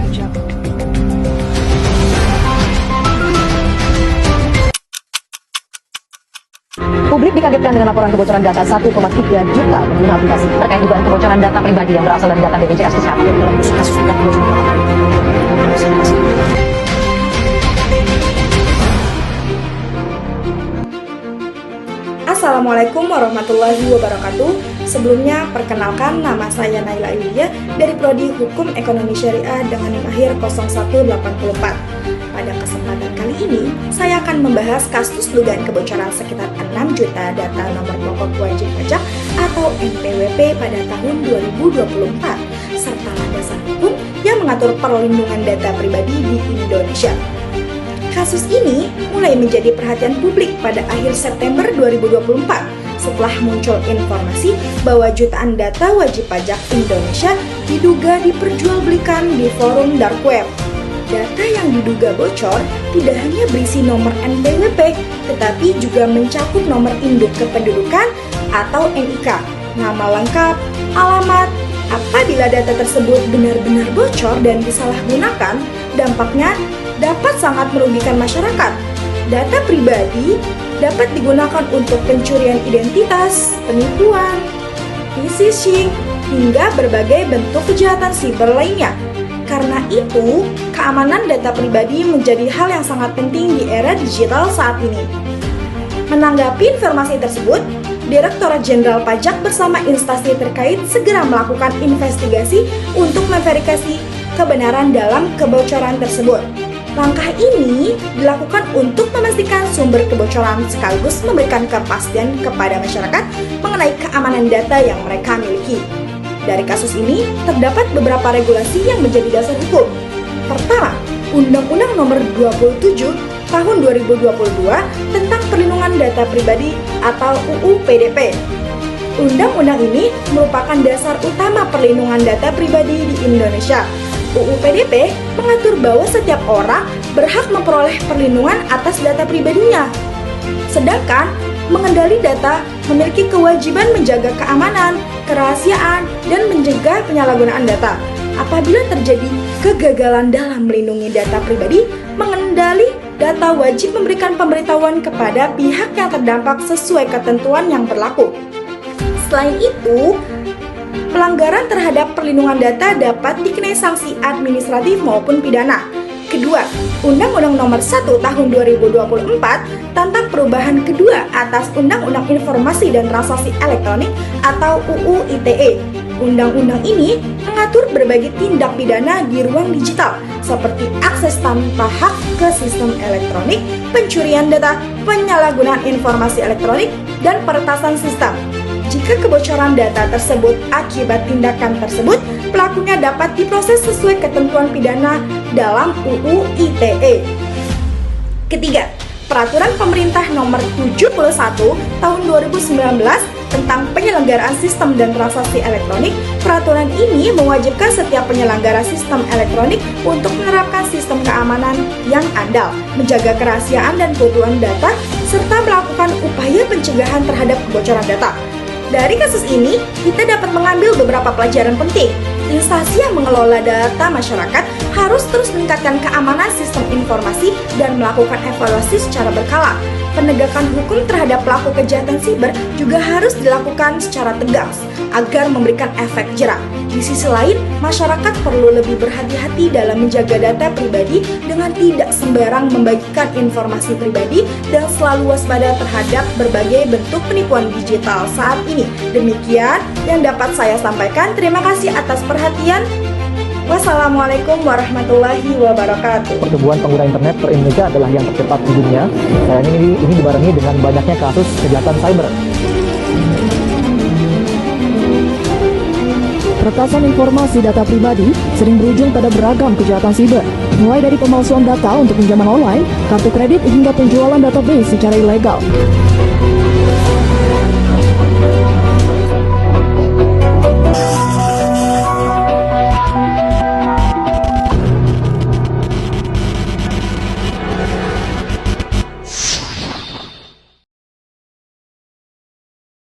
pajak. Publik dikagetkan dengan laporan kebocoran data 1,3 juta pengguna aplikasi terkait dugaan kebocoran data pribadi yang berasal dari data BPJS Kesehatan. Assalamualaikum warahmatullahi wabarakatuh. Sebelumnya, perkenalkan nama saya Naila Yulia dari Prodi Hukum Ekonomi Syariah dengan NIM akhir 0184. Pada kesempatan kali ini, saya akan membahas kasus dugaan kebocoran sekitar 6 juta data nomor pokok wajib pajak atau NPWP pada tahun 2024, serta landasan hukum yang mengatur perlindungan data pribadi di Indonesia. Kasus ini mulai menjadi perhatian publik pada akhir September 2024 setelah muncul informasi bahwa jutaan data wajib pajak Indonesia diduga diperjualbelikan di forum dark web. Data yang diduga bocor tidak hanya berisi nomor NPWP, tetapi juga mencakup nomor induk kependudukan atau NIK, nama lengkap, alamat. Apabila data tersebut benar-benar bocor dan disalahgunakan, dampaknya dapat sangat merugikan masyarakat. Data pribadi dapat digunakan untuk pencurian identitas, penipuan, phishing, hingga berbagai bentuk kejahatan siber lainnya. Karena itu, keamanan data pribadi menjadi hal yang sangat penting di era digital saat ini. Menanggapi informasi tersebut, Direktorat Jenderal Pajak bersama instansi terkait segera melakukan investigasi untuk memverifikasi kebenaran dalam kebocoran tersebut. Langkah ini dilakukan untuk memastikan sumber kebocoran sekaligus memberikan kepastian kepada masyarakat mengenai keamanan data yang mereka miliki. Dari kasus ini, terdapat beberapa regulasi yang menjadi dasar hukum. Pertama, Undang-Undang Nomor 27 Tahun 2022 tentang Perlindungan Data Pribadi atau UU PDP. Undang-undang ini merupakan dasar utama perlindungan data pribadi di Indonesia. UU PDP mengatur bahwa setiap orang berhak memperoleh perlindungan atas data pribadinya. Sedangkan mengendali data memiliki kewajiban menjaga keamanan, kerahasiaan, dan mencegah penyalahgunaan data. Apabila terjadi kegagalan dalam melindungi data pribadi, mengendali data wajib memberikan pemberitahuan kepada pihak yang terdampak sesuai ketentuan yang berlaku. Selain itu, pelanggaran terhadap perlindungan data dapat dikenai sanksi administratif maupun pidana. Kedua, Undang-Undang Nomor 1 Tahun 2024 tentang perubahan kedua atas Undang-Undang Informasi dan Transaksi Elektronik atau UU ITE. Undang-undang ini mengatur berbagai tindak pidana di ruang digital seperti akses tanpa hak ke sistem elektronik, pencurian data, penyalahgunaan informasi elektronik, dan peretasan sistem. Jika kebocoran data tersebut akibat tindakan tersebut, pelakunya dapat diproses sesuai ketentuan pidana dalam UU ITE. Ketiga, Peraturan Pemerintah Nomor 71 Tahun 2019 tentang penyelenggaraan sistem dan transaksi elektronik. Peraturan ini mewajibkan setiap penyelenggara sistem elektronik untuk menerapkan sistem keamanan yang andal, menjaga kerahasiaan dan keutuhan data, serta melakukan upaya pencegahan terhadap kebocoran data. Dari kasus ini, kita dapat mengambil beberapa pelajaran penting. Instansi yang mengelola data masyarakat harus terus meningkatkan keamanan sistem informasi dan melakukan evaluasi secara berkala. Penegakan hukum terhadap pelaku kejahatan siber juga harus dilakukan secara tegas agar memberikan efek jera. Di sisi lain, masyarakat perlu lebih berhati-hati dalam menjaga data pribadi dengan tidak sembarang membagikan informasi pribadi dan selalu waspada terhadap berbagai bentuk penipuan digital saat ini. Demikian yang dapat saya sampaikan. Terima kasih atas perhatian. Wassalamualaikum warahmatullahi wabarakatuh. Pertumbuhan pengguna internet per Indonesia adalah yang tercepat di dunia. Sayangnya ini dibarengi dengan banyaknya kasus kejahatan cyber. Peretasan informasi data pribadi sering berujung pada beragam kejahatan siber, mulai dari pemalsuan data untuk pinjaman online, kartu kredit hingga penjualan database secara ilegal.